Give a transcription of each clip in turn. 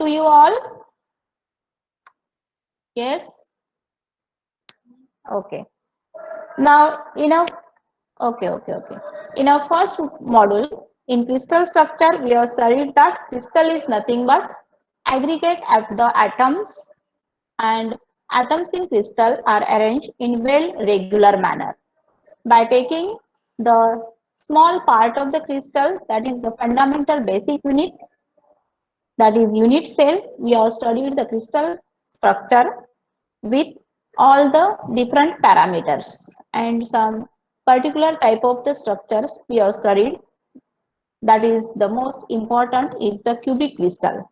to you all? Yes. Okay. Now, okay. In our first module, in crystal structure, we have studied that crystal is nothing but aggregate at the atoms, and atoms in crystal are arranged in well regular manner. By taking the small part of the crystal, that is the fundamental basic unit, that is unit cell, we have studied the crystal structure with all the different parameters, and some particular type of the structures we have studied, that is the most important is the cubic crystal.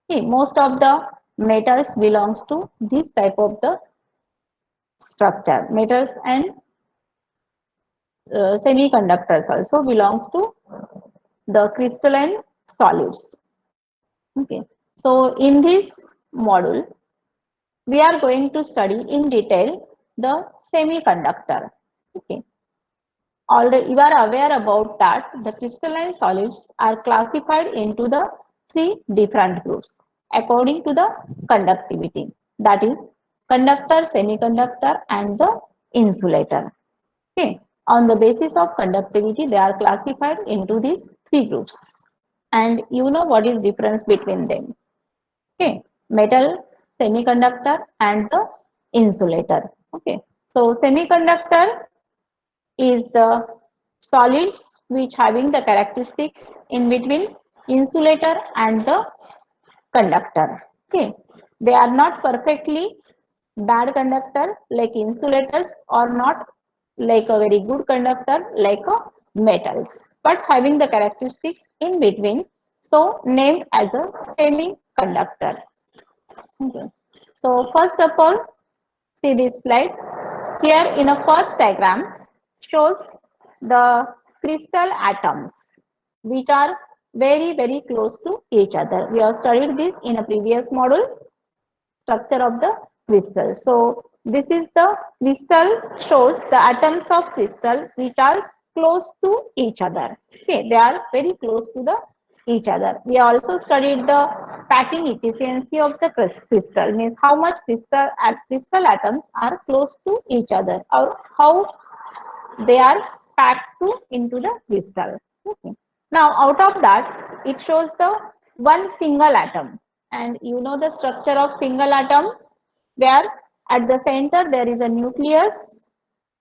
Okay, most of the metals belongs to this type of the structure. Metals and semiconductors also belongs to the crystalline solids. Okay, so in this module we are going to study in detail the semiconductor. Okay, already you are aware about that the crystalline solids are classified into the three different groups according to the conductivity, that is conductor, semiconductor and the insulator. Okay, on the basis of conductivity they are classified into these three groups, and you know what is difference between them. Okay, metal, semiconductor and the insulator. Okay, so semiconductor is the solids which having the characteristics in between insulator and the conductor. Okay, they are not perfectly bad conductor like insulators, or not like a very good conductor like a metals, but having the characteristics in between, so named as a semiconductor. Okay, so first of all, see this slide. Here in a first diagram shows the crystal atoms which are very close to each other. We have studied this in a previous module, structure of the crystal. So this is the crystal, shows the atoms of crystal which are close to each other. Okay, they are very close to the each other. We also studied the packing efficiency of the crystal, means how much crystal atoms are close to each other, or how they are packed into the crystal. Okay. Now out of that it shows the one single atom, and you know the structure of single atom, where at the center there is a nucleus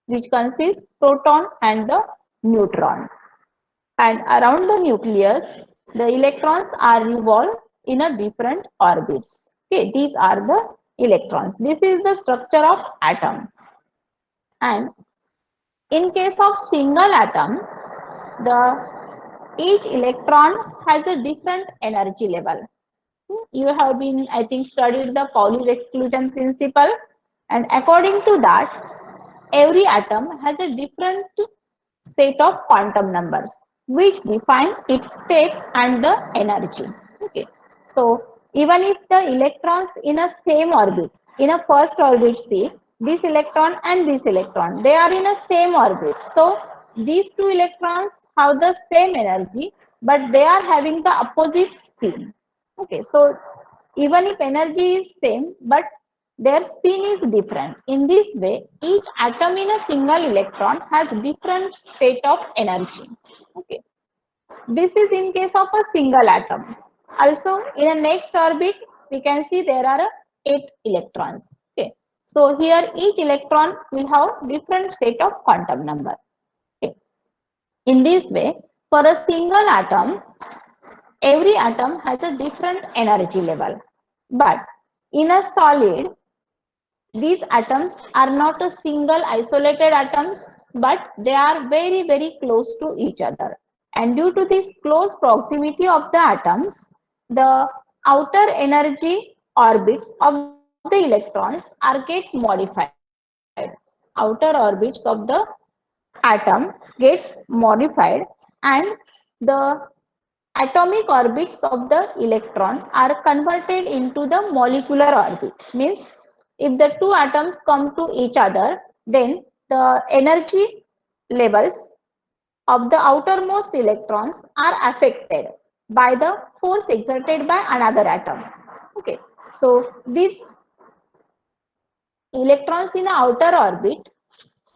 which consists proton and the neutron, and around the nucleus the electrons are revolved in a different orbits. Okay, these are the electrons. This is the structure of atom, and in case of single atom, the each electron has a different energy level. You have been, I think, studied the Pauli's exclusion principle, and according to that, every atom has a different set of quantum numbers which define its state and the energy. Okay, so even if the electrons in a same orbit, in a first orbit, see this electron and this electron, they are in a same orbit, so these two electrons have the same energy but they are having the opposite spin. Okay, so even if energy is same but their spin is different. In this way, each atom in a single electron has different state of energy. Okay, this is in case of a single atom. Also, in a next orbit, we can see there are 8 electrons. Okay, so here each electron will have different state of quantum number. Okay. In this way, for a single atom, every atom has a different energy level. But in a solid, these atoms are not a single isolated atoms, but they are very close to each other. And due to this close proximity of the atoms, the outer energy orbits of the electrons are get modified. Outer orbits of the atom gets modified, and the atomic orbits of the electron are converted into the molecular orbit. Means if the two atoms come to each other, then the energy levels of the outermost electrons are affected. by the force exerted by another atom. Okay, so these electrons in the outer orbit,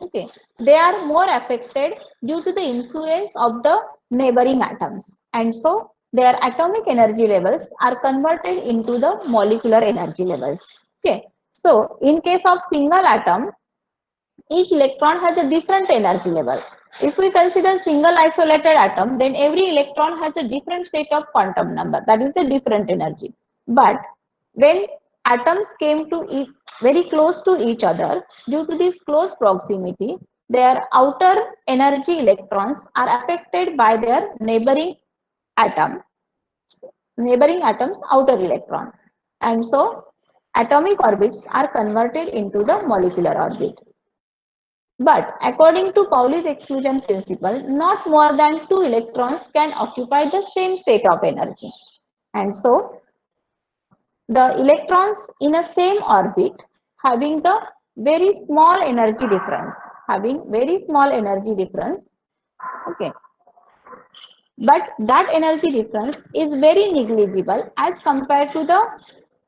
okay, they are more affected due to the influence of the neighboring atoms, and so their atomic energy levels are converted into the molecular energy levels. Okay, so in case of single atom, each electron has a different energy level. If we consider single isolated atom, then every electron has a different set of quantum number, that is the different energy. But when atoms came to very close to each other, due to this close proximity, their outer energy electrons are affected by their atom, neighboring atom's outer electron. And so atomic orbits are converted into the molecular orbit. But according to Pauli's exclusion principle, not more than two electrons can occupy the same state of energy. And so the electrons in a same orbit having the very small energy difference, okay, but that energy difference is very negligible as compared to the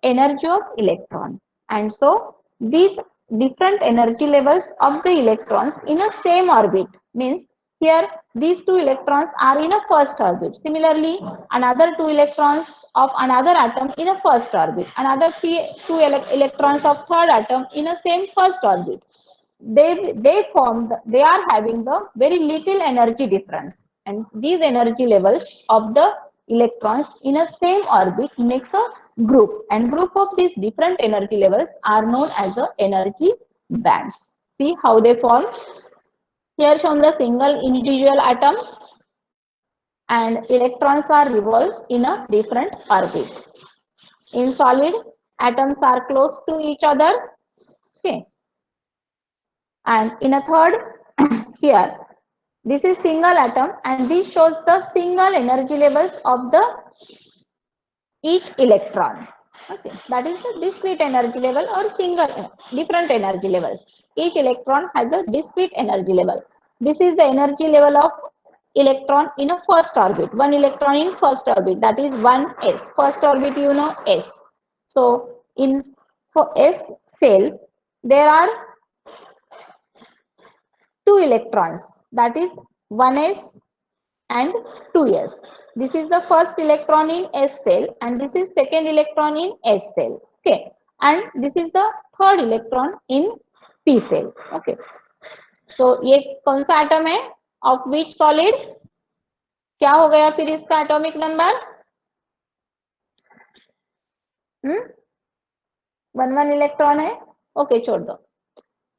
energy of electron. And so these different energy levels of the electrons in a same orbit means here these two electrons are in a first orbit. Similarly, another two electrons of another atom in a first orbit, another two electrons of third atom in a same first orbit. They are having the very little energy difference, and these energy levels of the electrons in a same orbit makes a group, and group of these different energy levels are known as the energy bands. See how they form. Here shown the single individual atom, and electrons are revolved in a different orbit. In solid, atoms are close to each other. Okay, and in a third, here this is single atom, and this shows the single energy levels of the each electron. Okay, that is the discrete energy level or different energy levels. Each electron has a discrete energy level. This is the energy level of electron in a first orbit. One electron in first orbit, that is 1s. First orbit, you know, s. So in for s cell, there are two electrons, that is 1s and 2s. This is the first electron in S cell, and this is second electron in S cell. Okay, and this is the third electron in P cell. Okay, so ये कौन सा atom है? Of which solid? क्या हो गया फिर इसका atomic number? One electron है. Okay, छोड़ दो.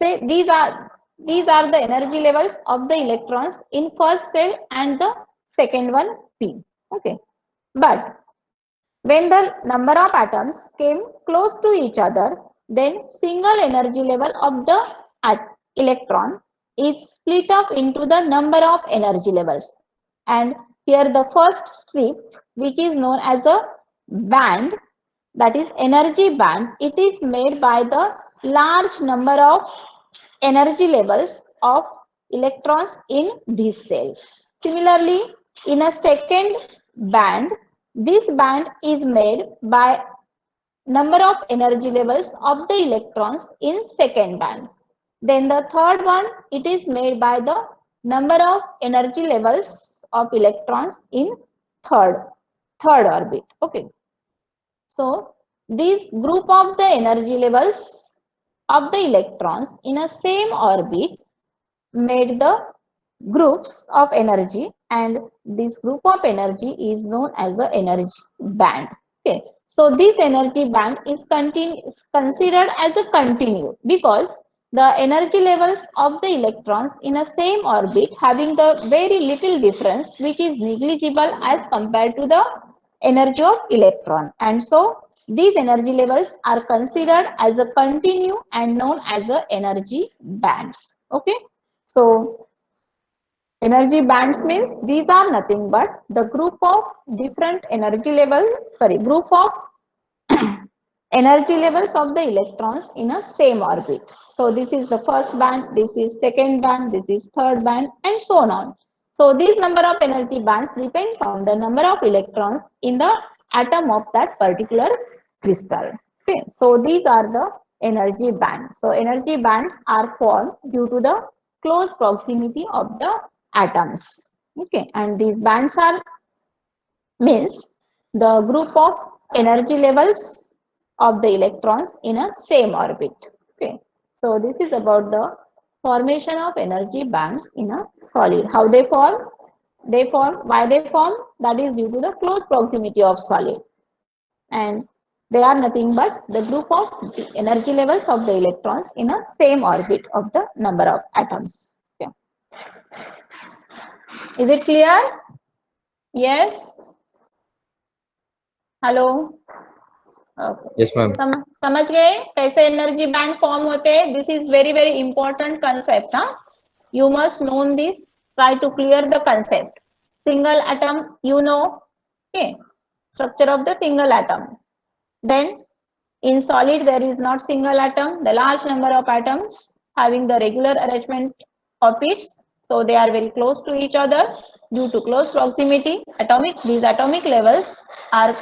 Say these are the energy levels of the electrons in first cell and the second one P. Okay, but when the number of atoms came close to each other, then single energy level of the electron is split up into the number of energy levels. And here the first strip, which is known as a band, that is energy band, it is made by the large number of energy levels of electrons in this cell. Similarly, in a second band, this band is made by number of energy levels of the electrons in second band. Then the third one, it is made by the number of energy levels of electrons in third orbit. Okay. So these group of the energy levels of the electrons in a same orbit made the groups of energy, and this group of energy is known as the energy band. Okay, so this energy band is considered as a continuum because the energy levels of the electrons in a same orbit having the very little difference, which is negligible as compared to the energy of electron, and so these energy levels are considered as a continuum and known as a energy bands. Okay, so energy bands means these are nothing but the group of different group of energy levels of the electrons in a same orbit. So this is the first band, this is second band, this is third band, and so on. So this number of energy bands depends on the number of electrons in the atom of that particular crystal. Okay, so these are the energy bands. So energy bands are formed due to the close proximity of the atoms. Okay, and these bands are means the group of energy levels of the electrons in a same orbit. Okay, so this is about the formation of energy bands in a solid. How they form? They form, why they form? That is due to the close proximity of solid, and they are nothing but the group of the energy levels of the electrons in a same orbit of the number of atoms. Okay. Is it clear? Yes. Hello. Yes, ma'am. समझ गए कैसे energy band form होते हैं? This is very very important concept. You must know this. Try to clear the concept. Single atom, you know. Okay, structure of the single atom. Then in solid there is not single atom, the large number of atoms having the regular arrangement of its, so they are very close to each other. Due to close proximity, these atomic levels are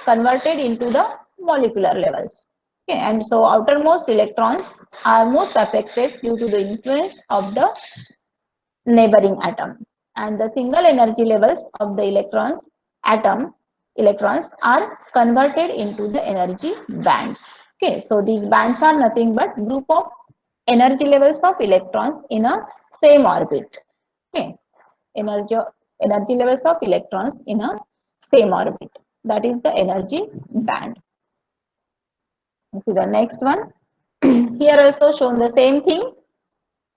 converted into the molecular levels. Okay, and so outermost electrons are most affected due to the influence of the neighboring atom, and the single energy levels of the electrons are converted into the energy bands. Okay, so these bands are nothing but group of energy levels of electrons in a same orbit. Okay, energy energy levels of electrons in a same orbit, that is the energy band. See the next one. Here also shown the same thing.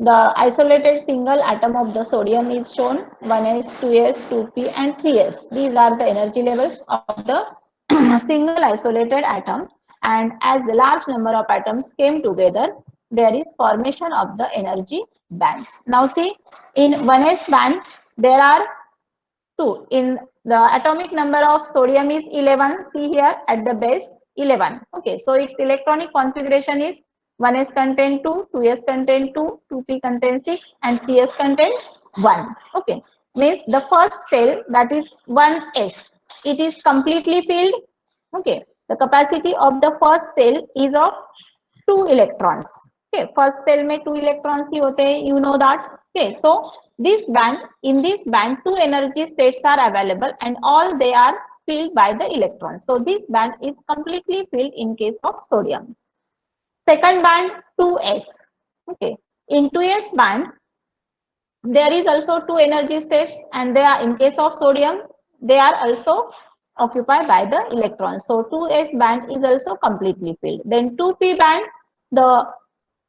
The isolated single atom of the sodium is shown, 1s, 2s, 2p and 3s. These are the energy levels of the single isolated atom, and as the large number of atoms came together, there is formation of the energy bands. Now see, in 1s band there are 2. In the atomic number of sodium is 11. See here at the base 11. Okay, so its electronic configuration is 1s contain 2, 2s contain 2, 2p contain 6 and 3s contain 1. Okay, means the first cell, that is 1s, it is completely filled. Okay, the capacity of the first cell is of 2 electrons. Okay, first cell में 2 electrons ही होते हैं, you know that. Okay, so in this band 2 energy states are available and all they are filled by the electrons. So this band is completely filled in case of sodium. Second band 2s. Okay, in 2s band there is also 2 energy states, and they are, in case of sodium, they are also occupied by the electrons. So 2s band is also completely filled. Then 2p band, the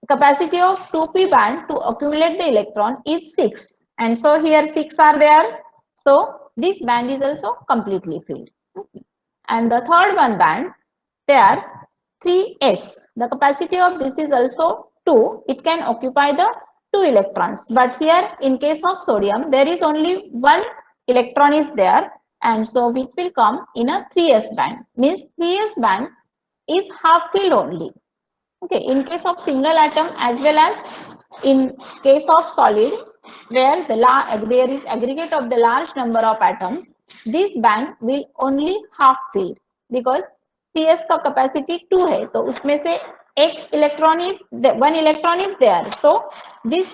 capacity of 2p band to accumulate the electron is 6, and so here 6 are there, so this band is also completely filled. Okay. And the third one band, there 3s, the capacity of this is also 2, it can occupy the 2 electrons, but here in case of sodium there is only 1 electron is there, and so it will come in a 3s band, means 3s band is half filled only. Okay, in case of single atom as well as in case of solid, where there is aggregate of the large number of atoms, this band will only half filled, because CS का capacity 2 है, तो उसमें से एक electron is 1 electron is there, so this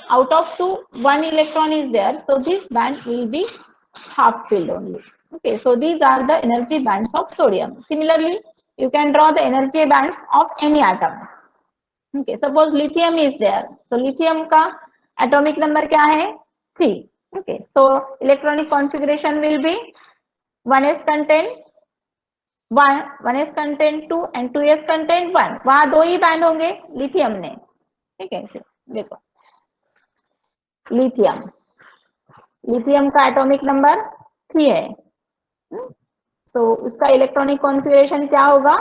out of 2 1 electron is there, so this band will be half filled only. Okay, so these are the energy bands of sodium. Similarly, you can draw the energy bands of any atom. Okay, suppose lithium is there, so lithium का atomic number क्या है? 3. Okay, so electronic configuration will be 1s contain 1, 1s contain 2 and 2s contain 1. वहां 2 ही band होंगे lithium ने. ठीक है, देखो lithium, lithium का एटॉमिक नंबर 3 है. So उसका इलेक्ट्रॉनिक कॉन्फ़िगरेशन क्या होगा?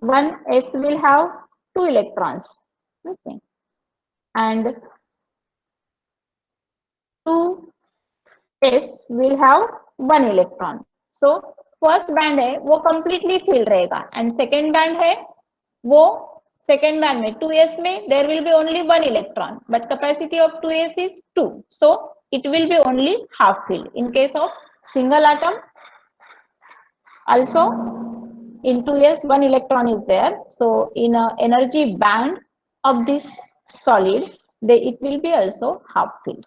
1s will have 2 electrons. Okay, and 2s will have 1 electron. So first band है वो कंप्लीटली फिल रहेगा, एंड सेकेंड बैंड है वो सेकेंड बैंड में 2s में there will be only 1 electron, but capacity of 2s is 2, so it will be only half filled. In case of single atom, also in 2s one electron is there. So in a energy band of this solid, it will be also half filled.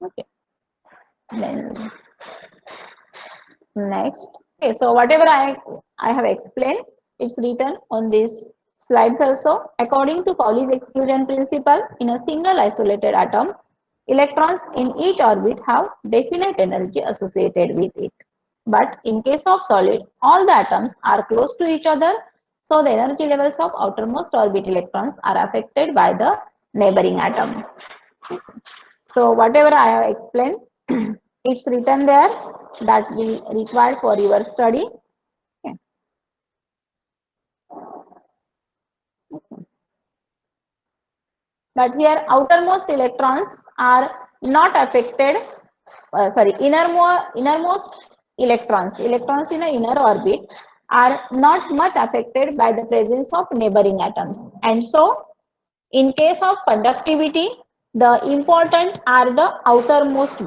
Okay. Then next, okay, so whatever I have explained, it's written on this slides also. According to Pauli's exclusion principle, in a single isolated atom, electrons in each orbit have definite energy associated with it. But in case of solid, all the atoms are close to each other, so the energy levels of outermost orbit electrons are affected by the neighboring atom. So whatever I have explained, it's written there that we required for your study. Okay. But here outermost electrons are not affected. Innermost electrons in the inner orbit are not much affected by the presence of neighboring atoms. And so, in case of conductivity, the important are the outermost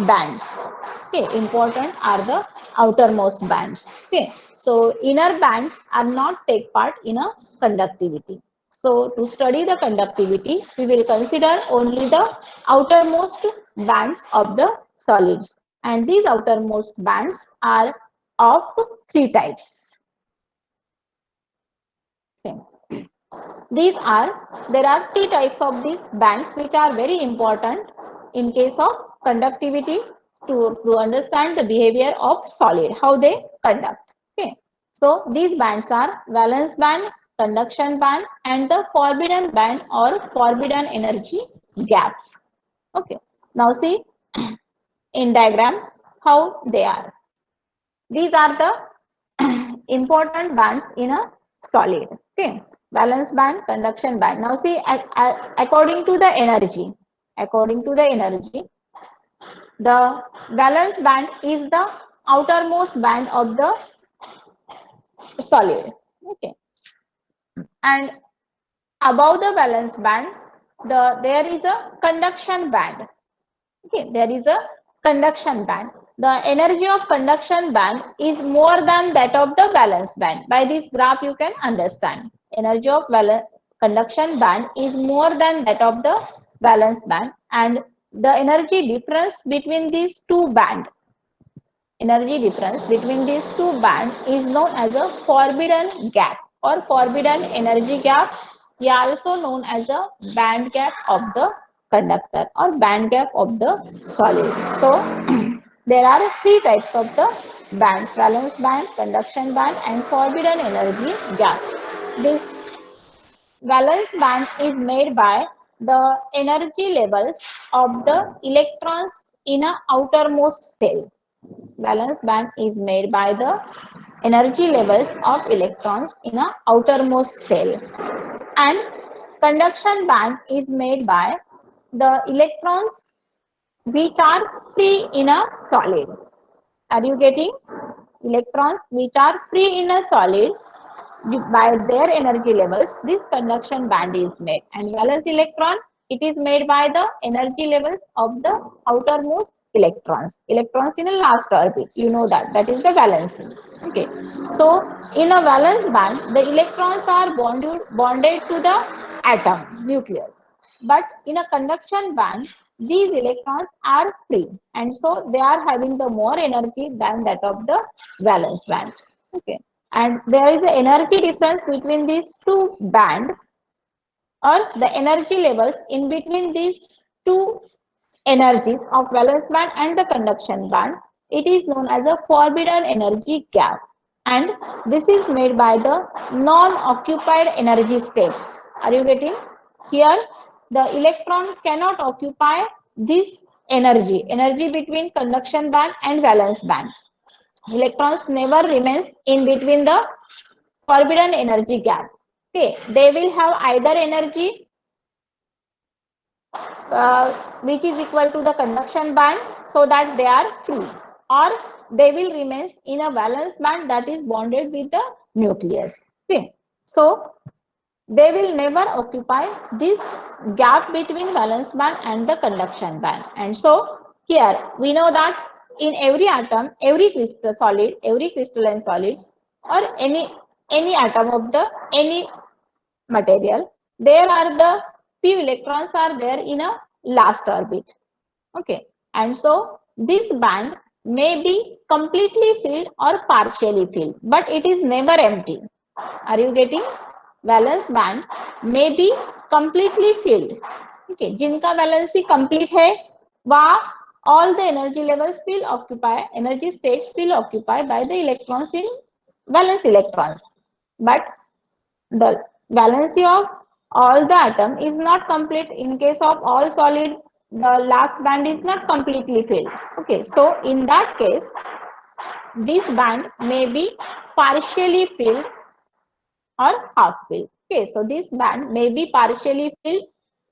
bands. Okay, important are the outermost bands. Okay, so inner bands are not take part in a conductivity. So to study the conductivity, we will consider only the outermost bands of the solids, and these outermost bands are of three types. Okay. There are three types of these bands which are very important in case of conductivity to understand the behavior of solid, how they conduct. Okay. So these bands are valence band, conduction band, and the forbidden band or forbidden energy gap. Okay. Now see in diagram how they are. These are the important bands in a solid. Okay, valence band, conduction band. Now see, according to the energy, the valence band is the outermost band of the solid. Okay, and above the valence band, there is a conduction band. Okay, there is a conduction band. The energy of conduction band is more than that of the valence band. By this graph, you can understand. Energy of conduction band is more than that of the valence band, and the energy difference between these two bands, is known as a forbidden gap or forbidden energy gap. Yeah, also known as a band gap of the conductor or band gap of the solid. So there are three types of the bands: valence band, conduction band, and forbidden energy gap. This valence band is made by the energy levels of the electrons in a outermost cell. Valence band is made by the energy levels of electrons in a outermost cell, and conduction band is made by the electrons which are free in a solid. Are you getting? Electrons which are free in a solid, by their energy levels, this conduction band is made. And valence electron, it is made by the energy levels of the outermost electrons in a last orbit. You know that is the valency. Okay, so in a valence band, the electrons are bonded to the atom nucleus, but in a conduction band, these electrons are free, and so they are having the more energy than that of the valence band. Okay, and there is an energy difference between these two bands, or the energy levels in between these two energies of valence band and the conduction band. It is known as a forbidden energy gap, and this is made by the non-occupied energy states. Are you getting? Here the electron cannot occupy this energy between conduction band and valence band. Electrons never remains in between the forbidden energy gap. Okay, they will have either energy which is equal to the conduction band, so that they are free, or they will remain in a valence band that is bonded with the nucleus. Okay, so they will never occupy this gap between valence band and the conduction band, and so Here we know that in every atom, every crystal solid, every crystalline solid, or any atom of the any material, there are the few electrons are there in a last orbit. Okay, and so this band may be completely filled or partially filled, but it is never empty. Are you getting? Valence band may be completely filled. Okay, जिनका valency complete है, वह all the energy levels will occupy, energy states will occupy by the electrons in valence electrons. But the valency of all the atom is not complete. In case of all solid, the last band is not completely filled. Okay, so in that case, this band may be partially filled or half filled. Okay, so this band may be partially filled,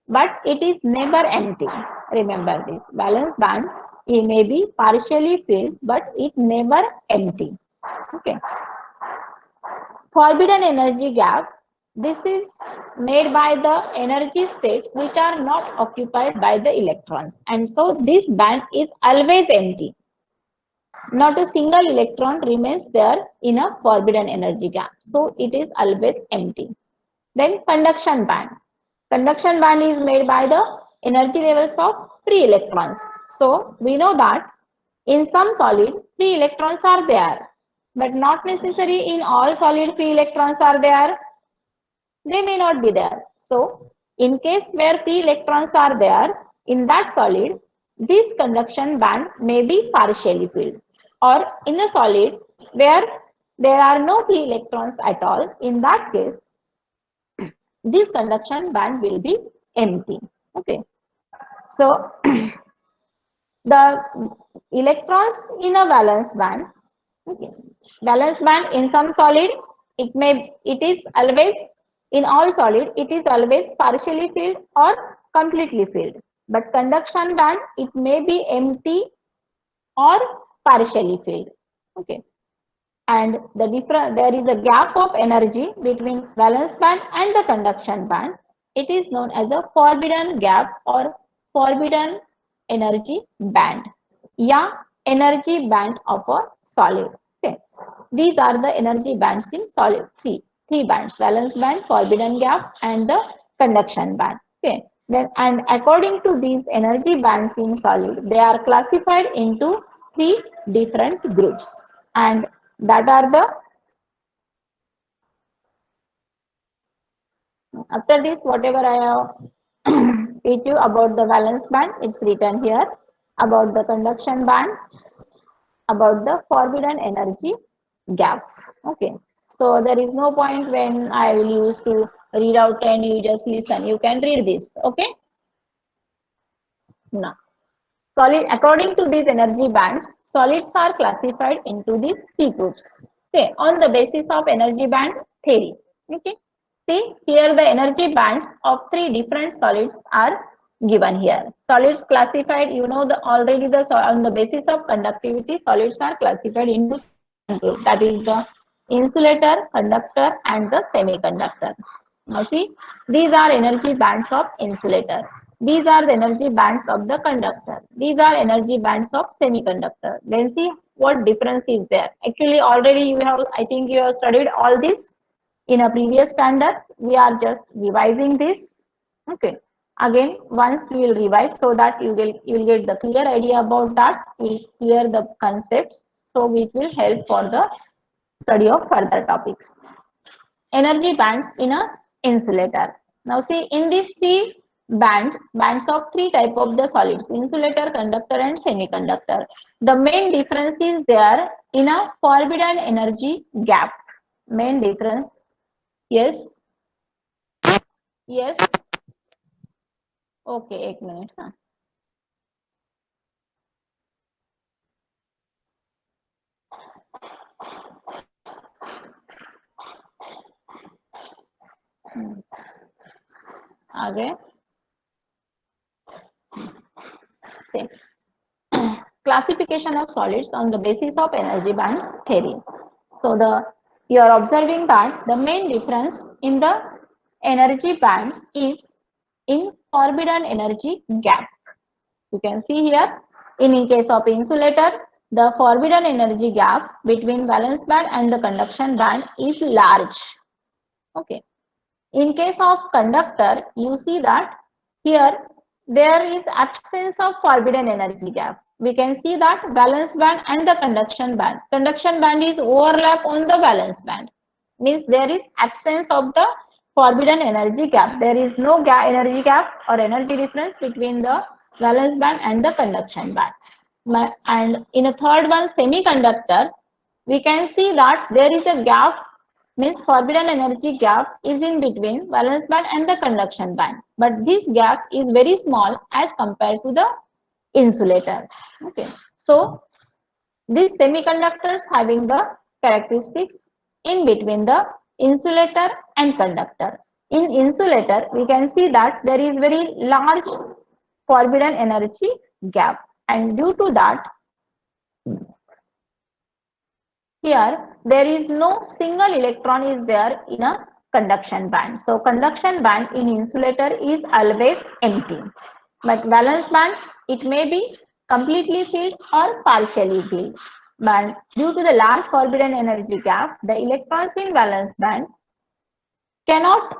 but it is never empty. Remember this valence band, it may be partially filled, but it never empty. Okay, forbidden energy gap. This is made by the energy states which are not occupied by the electrons, and so this band is always empty. Not a single electron remains there in a forbidden energy gap, so it is always empty. Then conduction band. Conduction band is made by the energy levels of free electrons. So we know that in some solid, free electrons are there, but not necessary in all solid free electrons are there. They may not be there. So in case where free electrons are there in that solid, this conduction band may be partially filled. Or in a solid where there are no free electrons at all, in that case, this conduction band will be empty. Okay, so the electrons in a valence band, okay, valence band in some solid, it is always, in all solid it is always partially filled or completely filled, but conduction band it may be empty or partially filled. Okay, and the different, there is a gap of energy between valence band and the conduction band. It is known as a forbidden gap or forbidden energy band, yeah, energy band of a solid. Okay, these are the energy bands in solid, three bands: valence band, forbidden gap, and the conduction band. Okay, then and according to these energy bands in solid, they are classified into three different groups, and that are the, after this whatever I have teach you about the valence band, it's written here, about the conduction band, about the forbidden energy gap. Okay, so there is no point when I will use to read out and you just listen, you can read this. Okay, now solid, according to these energy bands, solids are classified into these three groups. Okay, on the basis of energy band theory. Okay, see here the energy bands of three different solids are given here. Solids classified, you know, the already the on the basis of conductivity, solids are classified into group, that is the insulator, conductor, and the semiconductor. Now see, these are energy bands of insulator. These are the energy bands of the conductor. These are energy bands of semiconductor. Then see what difference is there. Actually, already you have, I think you have studied all this in a previous standard. We are just revising this. Okay. Again, once we will revise so that you will get the clear idea about that. We will clear the concepts. So it will help for the study of further topics. Energy bands in a insulator. Now see in these three bands of three type of the solids: insulator, conductor, and semiconductor. The main difference is there in a forbidden energy gap. Main difference, yes, yes. Okay, एक minute. हाँ. आगे same. Classification of solids on the basis of energy band theory. So you are observing that the main difference in the energy band is in forbidden energy gap. You can see here In case of insulator, the forbidden energy gap between valence band and the conduction band is large. Okay. In case of conductor, you see that here there is absence of forbidden energy gap. We can see that valence band and the conduction band. Conduction band is overlap on the valence band. Means there is absence of the forbidden energy gap. There is no energy gap or energy difference between the valence band and the conduction band. And in a third one, semiconductor, we can see that there is a gap, means forbidden energy gap is in between valence band and the conduction band, but this gap is very small as compared to the insulator. Okay, so these semiconductors having the characteristics in between the insulator and conductor. In insulator, we can see that there is very large forbidden energy gap, and due to that, here there is no single electron is there in a conduction band. So conduction band in insulator is always empty. But valence band, it may be completely filled or partially filled. But due to the large forbidden energy gap, the electrons in valence band cannot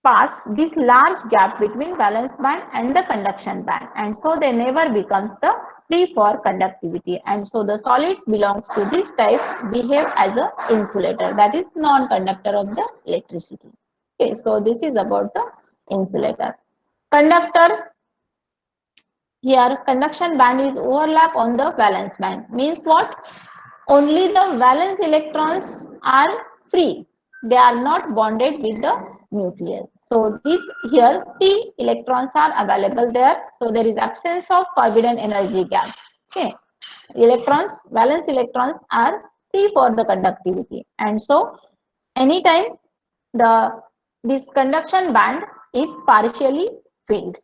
pass this large gap between valence band and the conduction band, and so they never becomes the free for conductivity, and so the solid belongs to this type behave as a insulator, that is non-conductor of the electricity. Okay, so this is about the insulator. Conductor, here conduction band is overlap on the valence band, means what? Only the valence electrons are free. They are not bonded with the nucleus. So these here three electrons are available there. So there is absence of forbidden energy gap. Okay. Electrons, valence electrons are free for the conductivity. And so anytime the this conduction band is partially filled.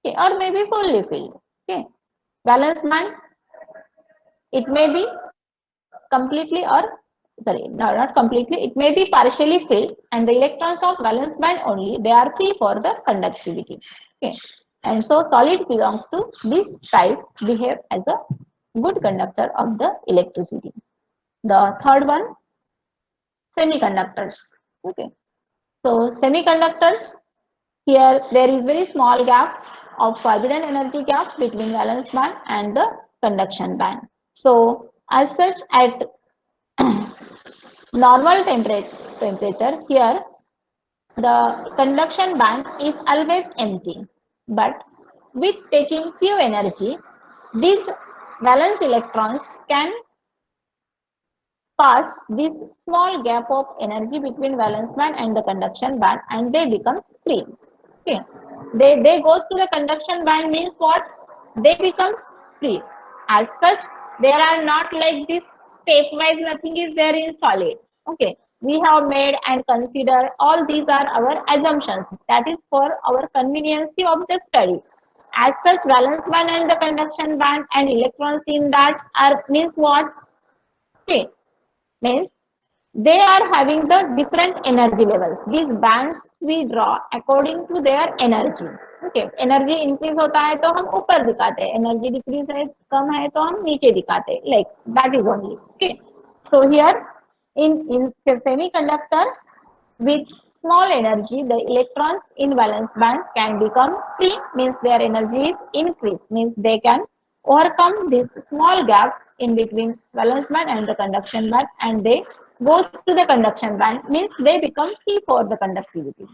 Okay, or maybe fully filled. Okay. Valence band, it may be completely or sorry, no, not completely, it may be partially filled, and the electrons of valence band only, they are free for the conductivity. Okay, and so solid belongs to this type, behave as a good conductor of the electricity. The third one, semiconductors. Okay, so semiconductors, here there is very small gap of forbidden energy gap between valence band and the conduction band. So as such, at normal temperature, here the conduction band is always empty, but with taking few energy, these valence electrons can pass this small gap of energy between valence band and the conduction band, and they become free. Okay, they goes to the conduction band, means what? They becomes free. As such, there are not like this stepwise, nothing is there in solid. Okay, we have made and consider all these are our assumptions, that is for our convenience of the study. As such, valence band and the conduction band and electrons in that are, means what? Okay, means they are having the different energy levels. These bands we draw according to their energy. Okay, energy increase होता है तो हम ऊपर दिखाते हैं, energy decrease है कम है तो हम नीचे दिखाते हैं, like that is only. Okay, so here in semiconductor, with small energy, the electrons in valence band can become free, means their energy is increased, means they can overcome this small gap in between valence band and the conduction band, and they goes to the conduction band, means they become free for the conductivity.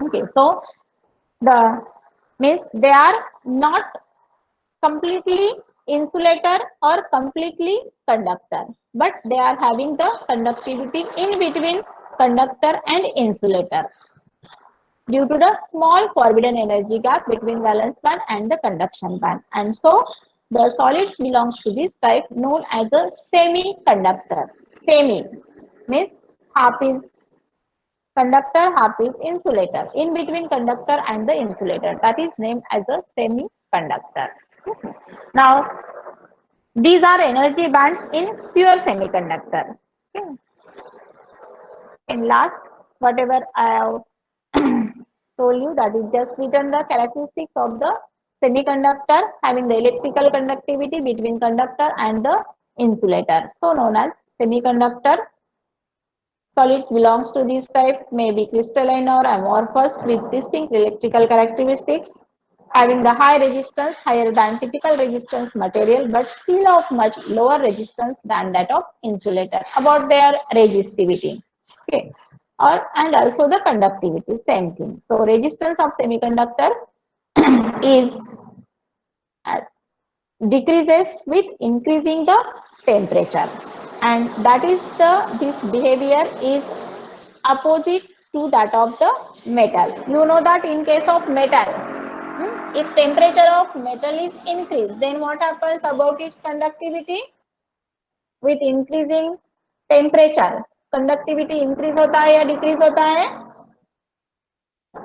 Okay, so the means they are not completely insulator or completely conductor, but they are having the conductivity in between conductor and insulator due to the small forbidden energy gap between valence band and the conduction band. And so the solids belongs to this type known as a semiconductor. Semi means half is conductor, half is insulator. In between conductor and the insulator, that is named as a semiconductor. Now, these are energy bands in pure semiconductor. Okay. In last, whatever I have told you, that is just written the characteristics of the semiconductor having the electrical conductivity between conductor and the insulator, so known as semiconductor. Solids belongs to this type may be crystalline or amorphous with distinct electrical characteristics, having the high resistance higher than typical resistance material, but still of much lower resistance than that of insulator. About their resistivity, okay, or and also the conductivity, same thing. So resistance of semiconductor is decreases with increasing the temperature, and that is the this behavior is opposite to that of the metal. You know that in case of metal, if temperature of metal is increased, then what happens about its conductivity? With increasing temperature conductivity increase होता है या decrease होता है?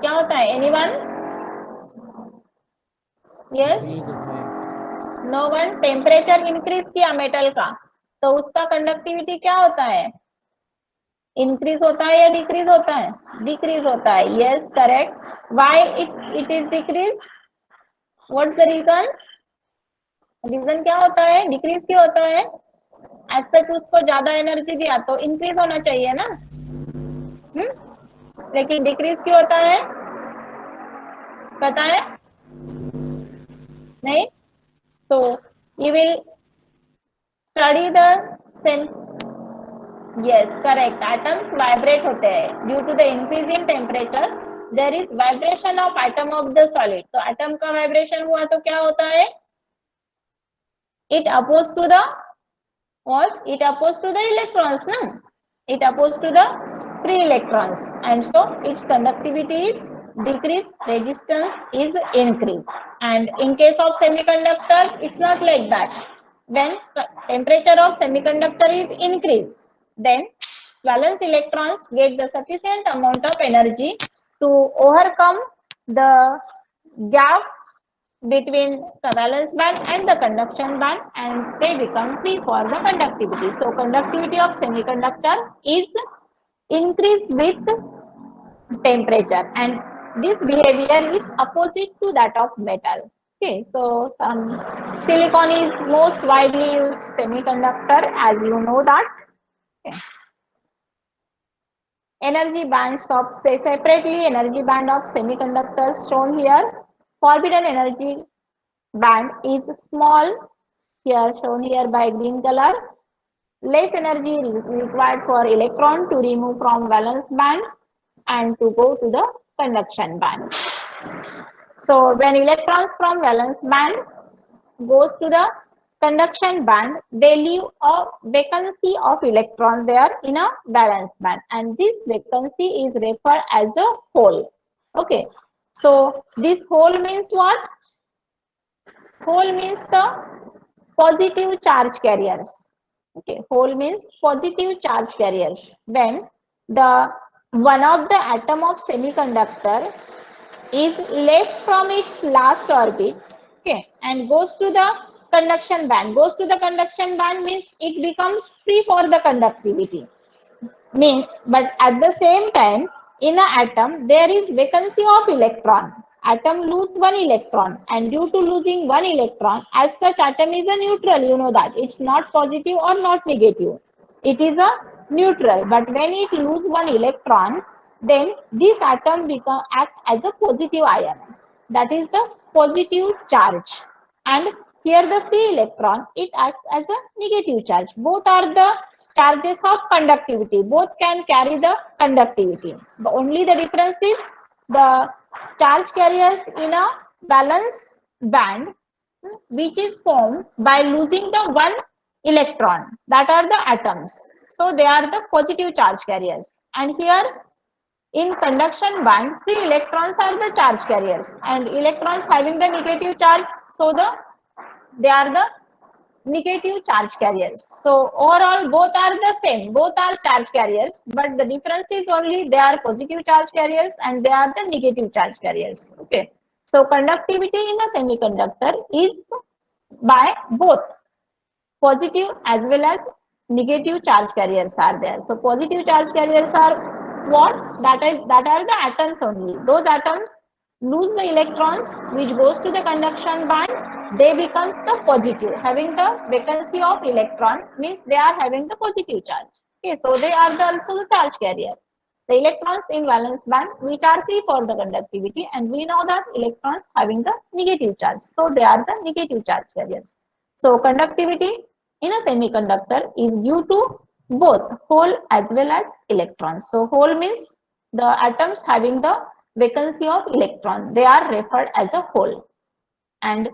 क्या होता है? Anyone? Yes? No one. Temperature increase किया metal का, तो उसका कंडक्टिविटी क्या होता है? इंक्रीज होता है या डिक्रीज होता है? डिक्रीज होता है. Yes, correct. Why it is decrease? What's the reason? Reason क्या होता है? डिक्रीज क्यों होता है? एज सच उसको ज्यादा एनर्जी दिया तो इंक्रीज होना चाहिए ना, लेकिन डिक्रीज क्यों होता है? पता है? नहीं. So you will study the same. Yes, correct. Atoms vibrate होते हैं due to the increase in temperature. There is vibration of atom of the solid. तो atom का vibration हुआ तो क्या होता है? It opposed to the what? It opposed to the electrons, no? It opposed to the free electrons, and so its conductivity is decreased, resistance is increased. And in case of semiconductor, it's not like that. When temperature of semiconductor is increased, then valence electrons get the sufficient amount of energy to overcome the gap between the valence band and the conduction band, and they become free for the conductivity. So conductivity of semiconductor is increased with temperature, and this behavior is opposite to that of metal. Okay, so some silicon is most widely used semiconductor, as you know that. Okay. Energy bands of, say separately, energy band of semiconductors shown here. Forbidden energy band is small, here shown here by green color. Less energy required for electron to remove from valence band and to go to the conduction band. So when electrons from valence band goes to the conduction band, they leave a vacancy of electron there in a valence band, and this vacancy is referred as a hole. Okay, so this hole means what? Hole means the positive charge carriers. Okay, hole means positive charge carriers. When the one of the atom of semiconductor is left from its last orbit, okay, and goes to the conduction band. Goes to the conduction band means it becomes free for the conductivity. But at the same time, in an atom there is vacancy of electron. Atom lose one electron, and due to losing one electron, as such atom is a neutral. You know that it's not positive or not negative. It is a neutral. But when it lose one electron, then this atom become act as a positive ion. That is the positive charge. And here the free electron, it acts as a negative charge. Both are the charges of conductivity. Both can carry the conductivity. But only the difference is the charge carriers in a valence band, which is formed by losing the one electron, that are the atoms. So they are the positive charge carriers. And here in conduction band, free electrons are the charge carriers, and electrons having the negative charge, so they are the negative charge carriers. So overall both are the same, both are charge carriers, but the difference is only they are positive charge carriers and they are the negative charge carriers. Okay, so conductivity in a semiconductor is by both positive as well as negative charge carriers are there. So positive charge carriers are what? That are the atoms only. Those atoms lose the electrons which goes to the conduction band, they becomes the positive. Having the vacancy of electron means they are having the positive charge. Okay, so they are also the charge carrier. The electrons in valence band which are free for the conductivity, and we know that electrons having the negative charge, so they are the negative charge carriers. So conductivity in a semiconductor is due to both hole as well as electrons. So hole means the atoms having the vacancy of electron, they are referred as a hole, and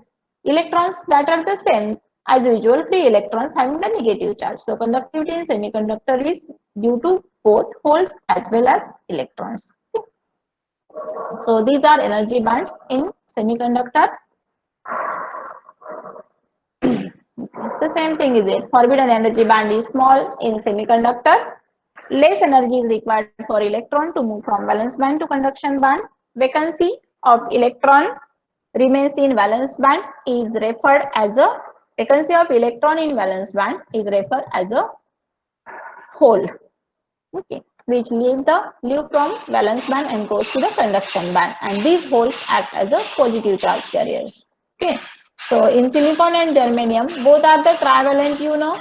electrons that are the same as usual, free electrons having the negative charge. So conductivity in semiconductor is due to both holes as well as electrons. So these are energy bands in semiconductor. The same thing is it. Forbidden energy band is small in semiconductor. Less energy is required for electron to move from valence band to conduction band. Vacancy of electron remains in valence band is referred as a vacancy of electron in valence band is referred as a hole. Okay, which leave from valence band and goes to the conduction band, and these holes act as a positive charge carriers. Okay, so in silicon and germanium both are the trivalent, you know.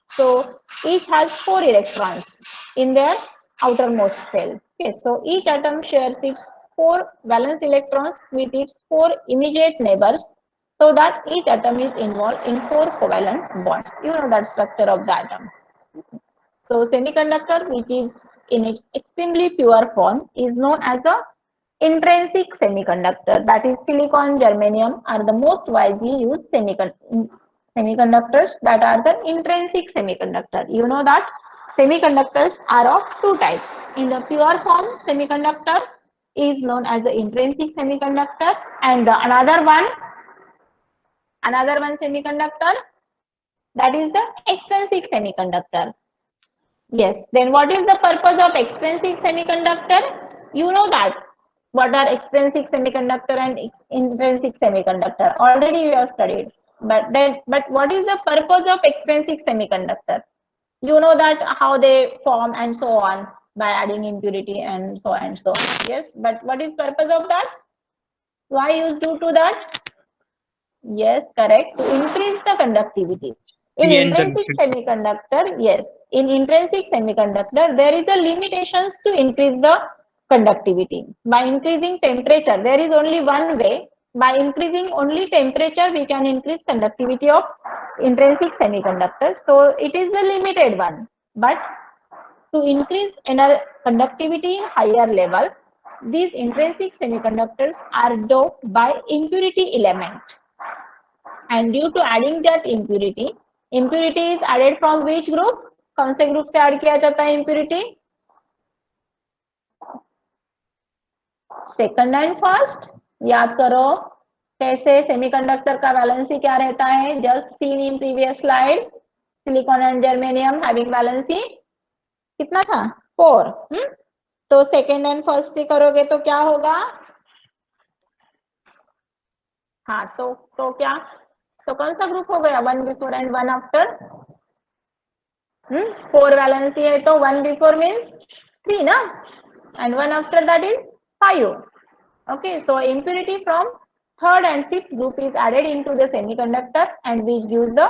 So each has 4 electrons in their outermost shell. Okay, so each atom shares its 4 valence electrons with its 4 immediate neighbors, so that each atom is involved in 4 covalent bonds. You know that structure of the atom. So semiconductor, which is in its extremely pure form, is known as a intrinsic semiconductor. That is, silicon, germanium are the most widely used semiconductors that are the intrinsic semiconductor. You know that semiconductors are of two types. In the pure form, semiconductor is known as the intrinsic semiconductor, and the another one semiconductor, that is the extrinsic semiconductor. Yes, then what is the purpose of extrinsic semiconductor? You know that. What are extrinsic semiconductor and intrinsic semiconductor? Already you have studied. But what is the purpose of extrinsic semiconductor? You know that how they form and so on by adding impurity and so and so on. Yes, but what is purpose of that? Why use due to that? Yes, correct. To increase the conductivity. In PN intrinsic junction. semiconductor, yes, in intrinsic semiconductor, there is a limitations to increase the conductivity. By increasing temperature, there is only one way. By increasing only temperature, we can increase conductivity of intrinsic semiconductors. So it is the limited one. But to increase conductivity in higher level, these intrinsic semiconductors are doped by impurity element, and due to adding that impurity is added from which group? कौन से group से add किया जाता है impurity? Second and first. याद करो कैसे semiconductor का वैलेंसी क्या रहता है, just seen in previous slide. Silicon and germanium having valency कितना था? 4. तो सेकंड एंड फर्स्ट से करोगे तो क्या होगा? हाँ, तो क्या, तो कौन सा ग्रुप हो गया? 1 बिफोर एंड 1 आफ्टर. 4 वैलेंसी है तो 1 बिफोर मीन्स 3 ना, and 1 after that is 5. Okay, so impurity from third and fifth group is added into the semiconductor, and which gives the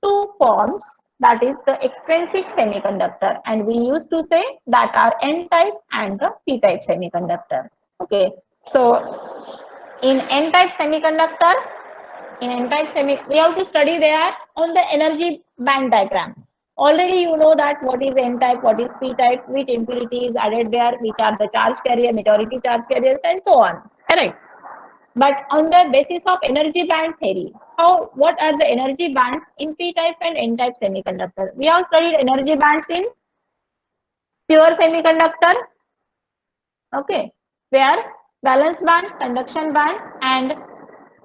two forms, that is the extrinsic semiconductor, and we used to say that are n type and the p type semiconductor. Okay, so in n type semiconductor, we have to study there on the energy band diagram. Already you know that what is n type, what is p type, which impurity is added there, which are the charge carrier, majority charge carriers, and so on. Correct. But on the basis of energy band theory, what are the energy bands in p type and n type semiconductor? We have studied energy bands in pure semiconductor. Okay, where valence band, conduction band, and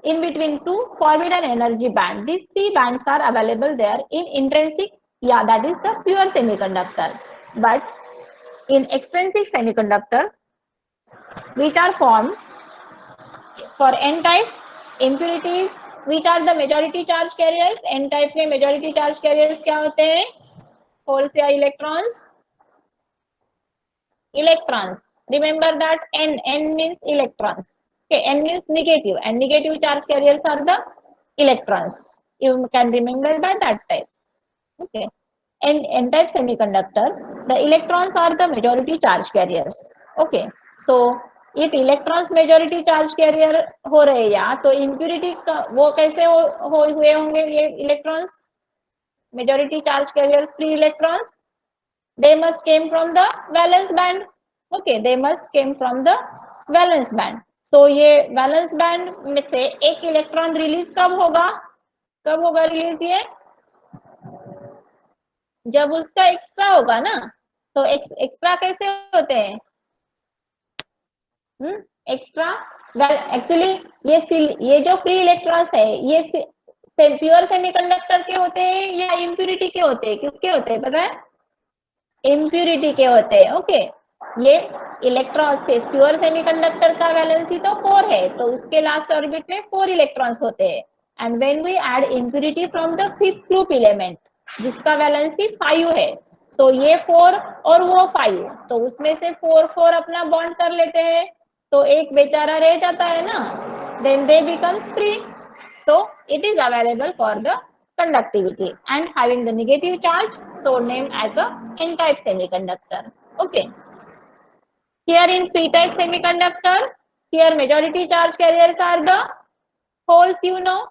in between two forbidden energy band. These 3 bands are available there in intrinsic, yeah, that is the pure semiconductor. But in extrinsic semiconductor, which are formed for n type, impurities, which are the majority charge carriers. n type में majority charge carriers क्या होते हैं? Holes या electrons? Electrons. Remember that n means electrons. Okay, N means negative, and negative charge carriers are the electrons. You can remember by that type. Okay. In N-type semiconductor, the electrons are the majority charge carriers. Okay. So if electrons majority charge carrier हो रहे या तो impurity वो कैसे हुए होंगे ये electrons majority charge carriers free electrons, they must came from the valence band. Okay, they must came from the valence band. So ये valence band में से एक इलेक्ट्रॉन रिलीज कब होगा रिलीज ये जब उसका एक्स्ट्रा होगा ना. तो एक्स्ट्रा कैसे होते हैं एक्स्ट्रा एक्चुअली ये जो फ्री इलेक्ट्रॉन्स है ये प्योर सेमीकंडक्टर के होते हैं या इम्प्यूरिटी के होते हैं किसके होते हैं पता है इम्प्यूरिटी के होते हैं. ओके ये इलेक्ट्रॉन्स थे प्योर सेमीकंडक्टर का वैलेंसी तो 4 है तो उसके लास्ट ऑर्बिट में 4 इलेक्ट्रॉन्स होते हैं. And when we add impurity from the fifth group element जिसका वैलेंसी 5 है सो ये 4 और वो 5 तो उसमें से 4 अपना बॉन्ड कर लेते हैं तो एक बेचारा रह जाता है ना then they becomes free. So it is available for the conductivity and having the negative charge so named as a n-type semiconductor. Okay. Here in p-type semiconductor, here majority charge carriers are the holes you know.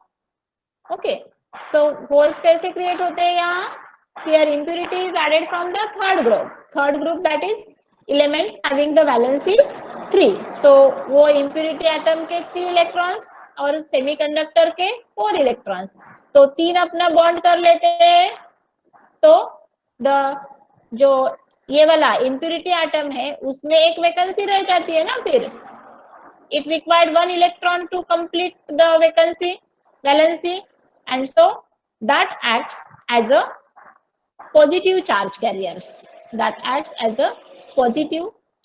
Okay. So holes कैसे create होते हैं यहाँ here impurity is added from the third group that is elements having the valency 3. So वो impurity atom के 3 electrons और semiconductor के 4 electrons तो 3 अपना बॉन्ड कर लेते हैं तो द जो ये वाला इम्प्यूरिटी एटम है उसमें एक वैकेंसी रह जाती है ना फिर it required one electron to complete the valency and so that acts as a positive charge carriers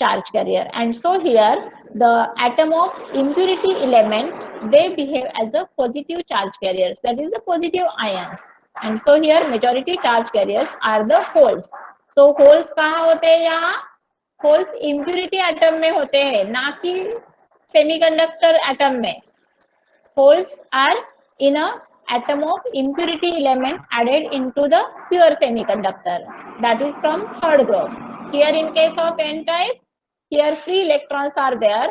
charge carrier and so here the atom of impurity element they behave as a positive charge carriers that is the positive ions and so here majority charge carriers are the holes. So holes कहाँ होते हैं यहाँ holes impurity atom में होते हैं ना कि semiconductor atom में. Holes are in a atom of impurity element added into the pure semiconductor that is from third group. Here in case of n-type here free electrons are there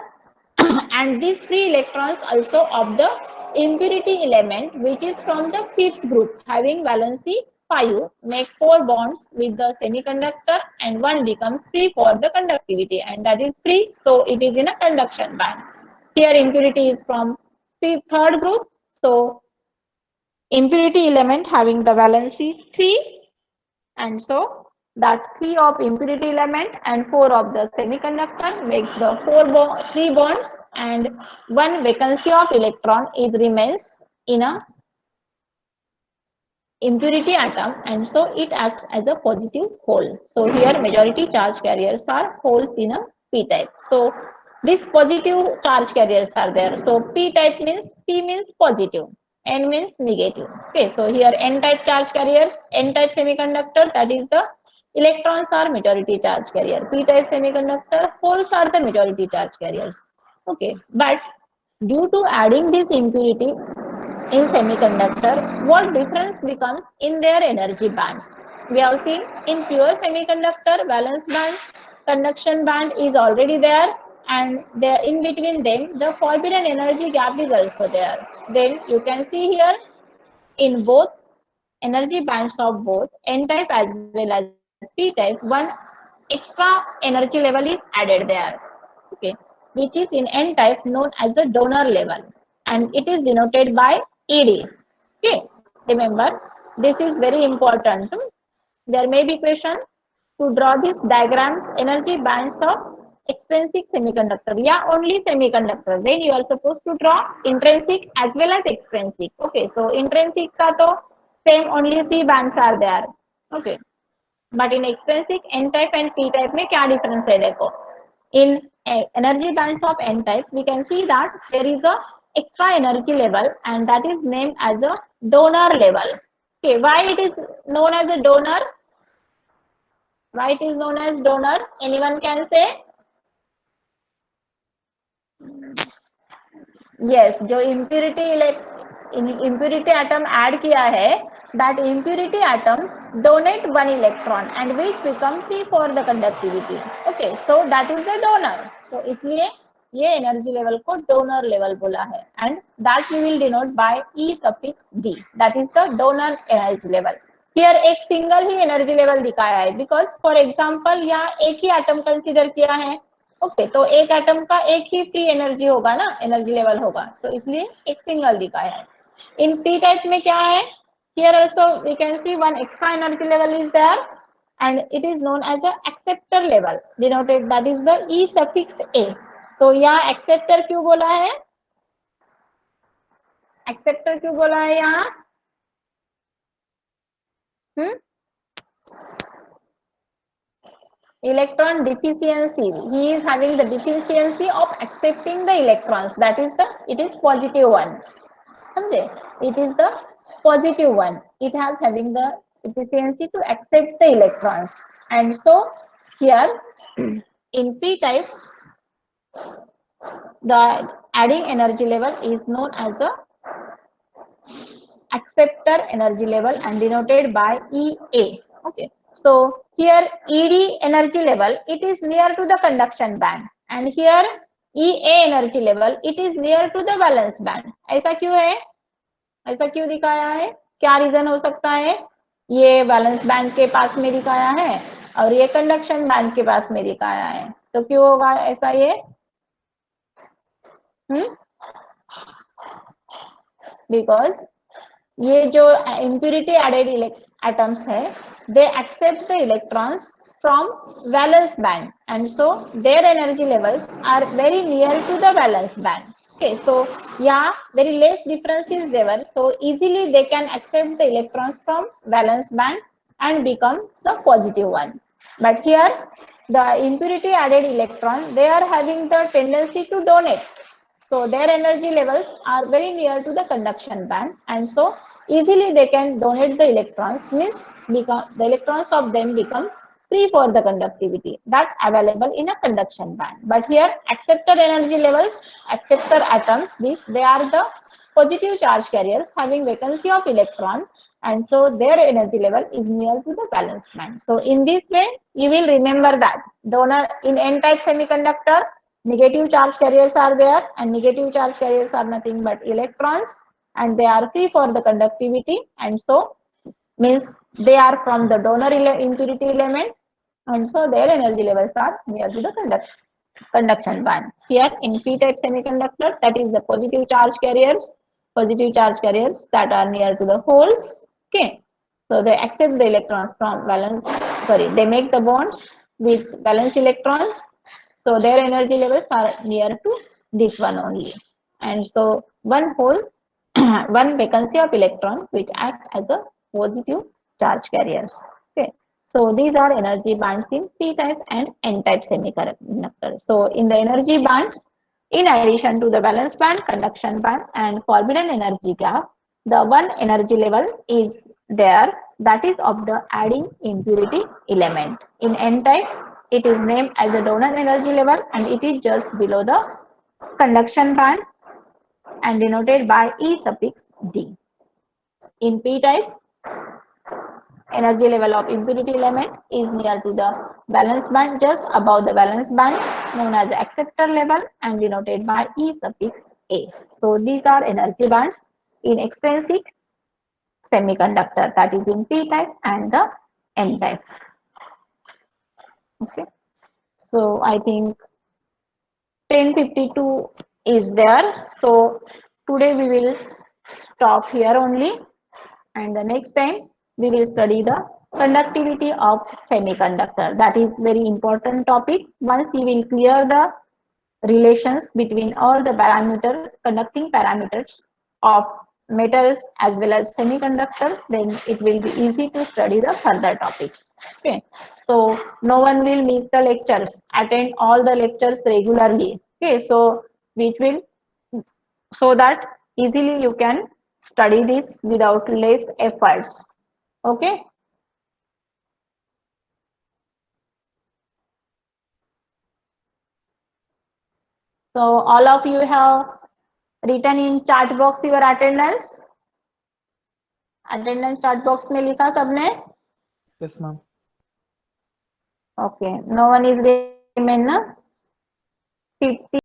and these free electrons also of the impurity element which is from the fifth group having valency 5 make 4 bonds with the semiconductor and one becomes free for the conductivity and that is free so it is in a conduction band. Here impurity is from third group so impurity element having the valency 3 and so that 3 of impurity element and 4 of the semiconductor makes the 3 bonds and one vacancy of electron is remains in a impurity atom and so it acts as a positive hole. So here majority charge carriers are holes in a p-type. So these positive charge carriers are there. So p-type means p means positive, n means negative. Okay, so here n-type charge carriers, n-type semiconductor that is the electrons are majority charge carrier. P-type semiconductor holes are the majority charge carriers. Okay, but due to adding this impurity in semiconductor, what difference becomes in their energy bands? We have seen in pure semiconductor, valence band, conduction band is already there and there in between them the forbidden energy gap is also there. Then you can see here in both energy bands of both n-type as well as p-type one extra energy level is added there. Okay, which is in n-type known as the donor level and it is denoted by ED. Okay, remember this is very important. There may be question to draw these diagrams energy bands of extrinsic semiconductor. Yeah, only semiconductor. Then you are supposed to draw intrinsic as well as extrinsic. Okay, so intrinsic ka to same only 3 bands are there. Okay, but in extrinsic n-type and p-type में क्या difference है देखो. In energy bands of n-type we can see that there is a extra energy level and that is named as a donor level. Okay, why it is known as a donor? Why it is known as donor? Anyone can say? yes, जो impurity atom add किया है, that impurity atom donate one electron and which become free for the conductivity. Okay, so that is the donor. So इसलिए ये energy level को donor level बोला है, and that we will denote by E suffix D, that is the donor energy level. Here एक single ही energy level दिखाया है, because for example यहाँ एक ही एटम कंसीडर किया है. ओके, तो एक एटम का एक ही फ्री एनर्जी होगा ना, एनर्जी लेवल होगा, सो इसलिए एक सिंगल दिखाया है. इन पी टाइप में क्या है, here also we can see one extra energy level is there and it is known as the acceptor level, denoted that is the E suffix A. तो यहाँ acceptor क्यों बोला है, acceptor क्यों बोला है यहाँ, electron deficiency, he is having the deficiency of accepting the electrons, that is the, it is positive one, समझे, it is the positive one, it has having the efficiency to accept the electrons. And so here in p type the adding energy level is known as a acceptor energy level and denoted by EA. Okay, so here ED energy level, it is near to the conduction band, and here EA energy level, it is near to the valence band. ऐसा क्यों है, ऐसा क्यों दिखाया है, क्या reason हो सकता है, ये वैलेंस बैंड के पास में दिखाया है और ये कंडक्शन बैंड के पास में दिखाया है, तो क्यों होगा ऐसा ये, बिकॉज ये जो impurity added atoms है, they accept the electrons from valence band, and so their energy levels are very near to the valence band. Okay, so yeah, very less difference is there, so easily they can accept the electrons from valence band and become the positive one. But here the impurity added electron, they are having the tendency to donate, so their energy levels are very near to the conduction band, and so easily they can donate the electrons, means the electrons of them become free for the conductivity that available in a conduction band. But here acceptor energy levels, acceptor atoms, they are the positive charge carriers having vacancy of electron, and so their energy level is near to the valence band. So in this way you will remember that donor in n type semiconductor, negative charge carriers are there, and negative charge carriers are nothing but electrons, and they are free for the conductivity, and so means they are from the donor impurity element, and so their energy levels are near to the conduction band. Here in p type semiconductor, that is the positive charge carriers that are near to the holes. Okay, so they accept the electrons from valence, sorry, they make the bonds with valence electrons, so their energy levels are near to this one only, and so one hole one vacancy of electron which act as a positive charge carriers. Okay, so these are energy bands in p type and n type semiconductor. So in the energy bands, in addition to the valence band, conduction band and forbidden energy gap, the one energy level is there, that is of the adding impurity element. In n type, it is named as the donor energy level and it is just below the conduction band and denoted by E suffix D. In p type, energy level of impurity element is near to the valence band, just above the valence band, known as the acceptor level and denoted by E suffix A. So these are energy bands in extrinsic semiconductor, that is in p type and the n type. Okay, so I think 10:52 is there, so today we will stop here only, and the next time we will study the conductivity of semiconductor. That is very important topic. Once you will clear the relations between all the conducting parameters of metals as well as semiconductor, then it will be easy to study the further topics. Okay, so no one will miss the lectures, attend all the lectures regularly. Okay, so which will, so that easily you can study this without less efforts. Okay, so all of you have written in chat box your attendance? Attendance chat box में लिखा सबने? Yes, ma'am. Okay, no one is remain ना? 50